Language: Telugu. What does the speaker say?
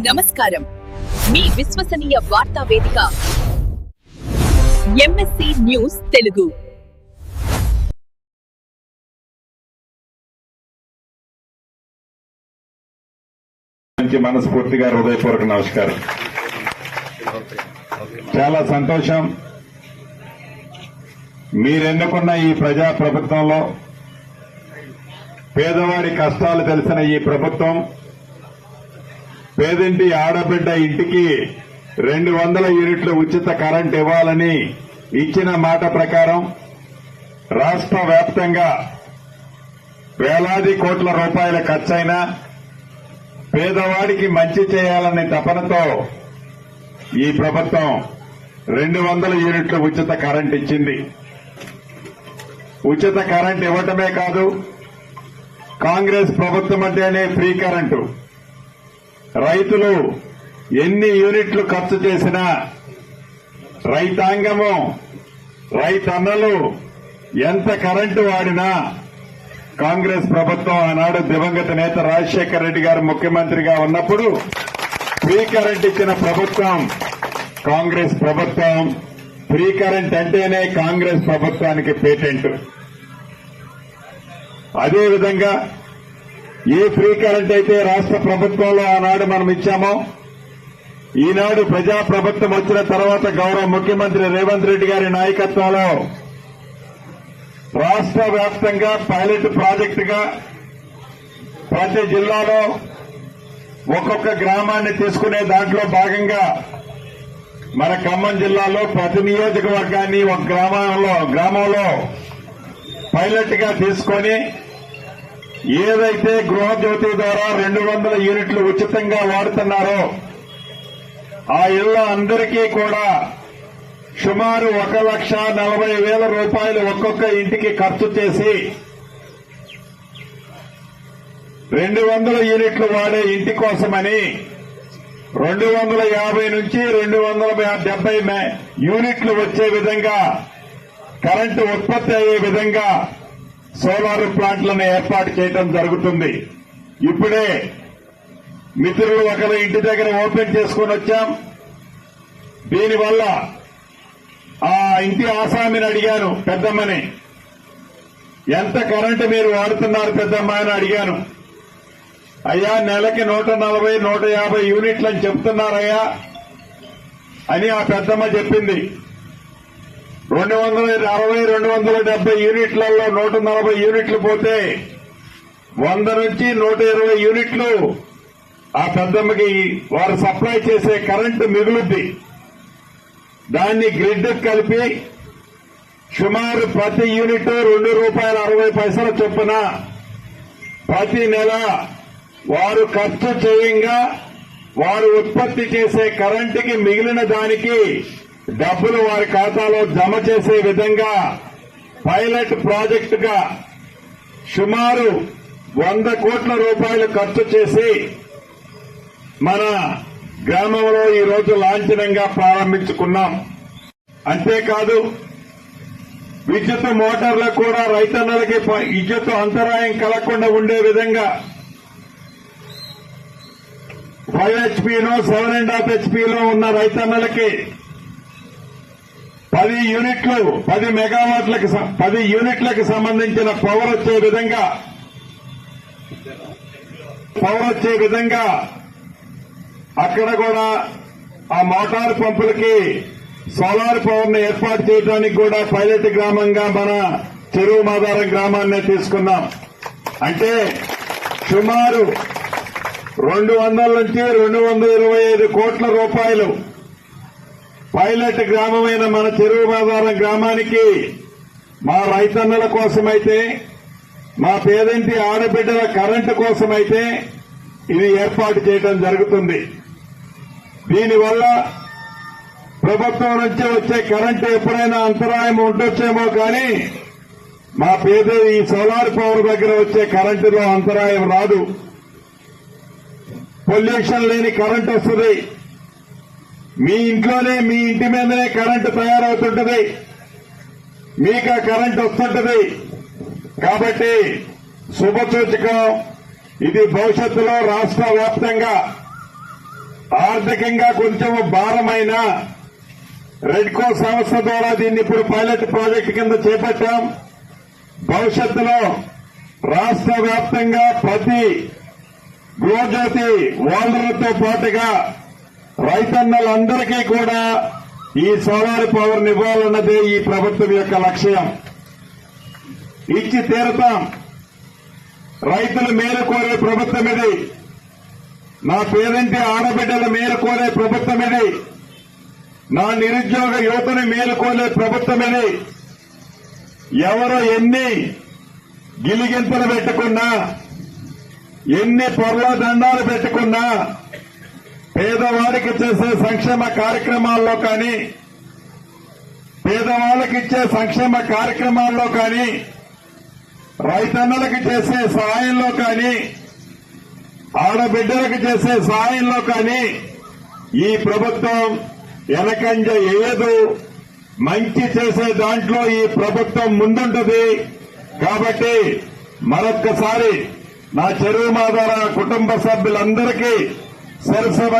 నమస్కారం, మీ విశ్వసనీయ వార్తా వేదిక ఎంఎస్సి న్యూస్ తెలుగు. మనస్ఫూర్తిగా హృదయపూర్వక నమస్కారం. చాలా సంతోషం, మీరెన్నుకున్న ఈ ప్రజా ప్రభుత్వంలో పేదవాడి కష్టాలు తెలిసిన ఈ ప్రభుత్వం పేదింటి ఆడబిడ్డ ఇంటికి 200 యూనిట్ల ఉచిత కరెంట్ ఇవ్వాలని ఇచ్చిన మాట ప్రకారం రాష్ట్ర వ్యాప్తంగా వేలాది కోట్ల రూపాయల ఖర్చైనా పేదవాడికి మంచి చేయాలనే తపనతో ఈ ప్రభుత్వం 200 యూనిట్ల ఉచిత కరెంట్ ఇచ్చింది. ఉచిత కరెంట్ ఇవ్వటమే కాదు, కాంగ్రెస్ ప్రభుత్వం అంటేనే ఫ్రీ కరెంటు. రైతులు ఎన్ని యూనిట్లు ఖర్చు చేసినా, రైతాంగము రైతన్నలు ఎంత కరెంటు వాడినా కాంగ్రెస్ ప్రభుత్వం ఆనాడు దివంగత నేత రాజశేఖర రెడ్డి గారు ముఖ్యమంత్రిగా ఉన్నప్పుడు ఫ్రీ కరెంట్ ఇచ్చిన ప్రభుత్వం కాంగ్రెస్ ప్రభుత్వం. ఫ్రీ కరెంట్ అంటేనే కాంగ్రెస్ ప్రభుత్వానికి పేటెంట్. అదేవిధంగా ఏ ఫ్రీ కరెంట్ అయితే రాష్ట్ర ప్రభుత్వంలో ఆనాడు మనం ఇచ్చామో, ఈనాడు ప్రజా ప్రభుత్వం వచ్చిన తర్వాత గౌరవ ముఖ్యమంత్రి రేవంత్ రెడ్డి గారి నాయకత్వంలో రాష్ట్ర వ్యాప్తంగా పైలట్ ప్రాజెక్టుగా ప్రతి జిల్లాలో ఒక్కొక్క గ్రామాన్ని తీసుకునే దాంట్లో భాగంగా మన ఖమ్మం జిల్లాలో ప్రతి నియోజకవర్గాన్ని ఒక గ్రామంలో పైలట్ గా తీసుకొని ఏదైతే గృహజ్యోతి ద్వారా 200 యూనిట్లు ఉచితంగా వాడుతున్నారో ఆ ఇళ్ల అందరికీ కూడా సుమారు 1,40,000 రూపాయలు ఒక్కొక్క ఇంటికి ఖర్చు చేసి 200 యూనిట్లు వాడే ఇంటి కోసమని 250 నుంచి 270 యూనిట్లు వచ్చే విధంగా కరెంటు ఉత్పత్తి అయ్యే విధంగా సోలార్ ప్లాంట్లను ఏర్పాటు చేయడం జరుగుతుంది. ఇప్పుడే మిత్రులు ఒకరి ఇంటి దగ్గర ఓపెన్ చేసుకుని వచ్చాం. దీనివల్ల ఆ ఇంటి ఆసామిని అడిగాను, పెద్దమ్మని, ఎంత కరెంటు మీరు వాడుతున్నారు పెద్దమ్మ అని అడిగాను. అయ్యా, నెలకి 140, 150 యూనిట్లు అని చెప్తున్నారయ్యా అని ఆ పెద్దమ్మ చెప్పింది. 260, 270 యూనిట్లలో 140 యూనిట్లు పోతే 100 నుంచి 120 యూనిట్లు ఆ పెద్దమ్మకి వారు సప్లై చేసే కరెంటు మిగులుద్ది. దాన్ని గ్రిడ్ కలిపి సుమారు ప్రతి యూనిట్ ₹2.60 చొప్పున ప్రతి నెల వారు ఖర్చు చేయంగా వారు ఉత్పత్తి చేసే కరెంటుకి మిగిలిన దానికి డబ్బులు వారి ఖాతాలో జమ చేసే విధంగా పైలట్ ప్రాజెక్టుగా సుమారు 100 కోట్ల రూపాయలు ఖర్చు చేసి మన గ్రామంలో ఈ రోజు లాంఛనంగా ప్రారంభించుకున్నాం. అంతేకాదు, విద్యుత్ మోటార్లకు కూడా రైతన్నలకి విద్యుత్ అంతరాయం కలగకుండా ఉండే విధంగా 5 హెచ్పీలో 7.5 హెచ్పీలో ఉన్న రైతన్నలకి 10 యూనిట్లు 10 మెగావాట్లకు 10 యూనిట్లకు సంబంధించిన పవర్ వచ్చే విధంగా అక్కడ కూడా ఆ మోటార్ పంపులకి సోలార్ పవర్ ను ఏర్పాటు చేయడానికి కూడా పైలట్ గ్రామంగా మన చెరువు మాదారం గ్రామాన్నే తీసుకున్నాం. అంటే సుమారు 200 నుంచి 225 కోట్ల రూపాయలు పైలట్ గ్రామమైన మన చెరువు మాదారం గ్రామానికి మా రైతన్నల కోసమైతే, మా పేదింటి ఆడబిడ్డల కరెంటు కోసమైతే ఇది ఏర్పాటు చేయడం జరుగుతుంది. దీనివల్ల ప్రభుత్వం నుంచి వచ్చే కరెంటు ఎప్పుడైనా అంతరాయం ఉండొచ్చేమో కానీ మా ఈ సోలార్ పవర్ దగ్గర వచ్చే కరెంటులో అంతరాయం రాదు. పొల్యూషన్ లేని కరెంటు వస్తుంది. మీ ఇంట్లోనే, మీ ఇంటి మీదనే కరెంటు తయారవుతుంటది, మీకు ఆ కరెంటు వస్తుంటది. కాబట్టి శుభసూచకం. ఇది భవిష్యత్తులో రాష్ట్ర వ్యాప్తంగా ఆర్థికంగా కొంచెం భారమైన రెడ్కో సంస్థ ద్వారా దీన్ని ఇప్పుడు పైలట్ ప్రాజెక్టు కింద చేపట్టాం. భవిష్యత్తులో రాష్ట్ర వ్యాప్తంగా ప్రతి గృహజ్యోతి ఓనర్లతో పాటుగా రైతన్నలందరికీ కూడా ఈ సోలార్ పవర్ ఇవ్వాలన్నదే ఈ ప్రభుత్వం యొక్క లక్ష్యం. ఇచ్చి తీరతాం. రైతులు మేలు కోరే ప్రభుత్వం ఇది. నా పేరింటి ఆడబిడ్డల మేలు కోరే ప్రభుత్వం ఇది. నా నిరుద్యోగ యువతని మేలు కోరే ప్రభుత్వం ఇది. ఎవరు ఎన్ని గిలిగింతలు పెట్టుకున్నా, ఎన్ని పొర్ల దండాలు పెట్టుకున్నా, పేదవాడికి చేసే సంక్షేమ కార్యక్రమాల్లో కానీ, పేదవాళ్ళకి ఇచ్చే సంక్షేమ కార్యక్రమాల్లో కానీ, రైతన్నలకు చేసే సహాయంలో కానీ, ఆడబిడ్డలకు చేసే సహాయంలో కానీ ఈ ప్రభుత్వం వెనకంజ వేయదు. మంచి చేసే దాంట్లో ఈ ప్రభుత్వం ముందుంటది. కాబట్టి మరొక్కసారి నా చెరువు మాదార కుటుంబ సభ్యులందరికీ సరస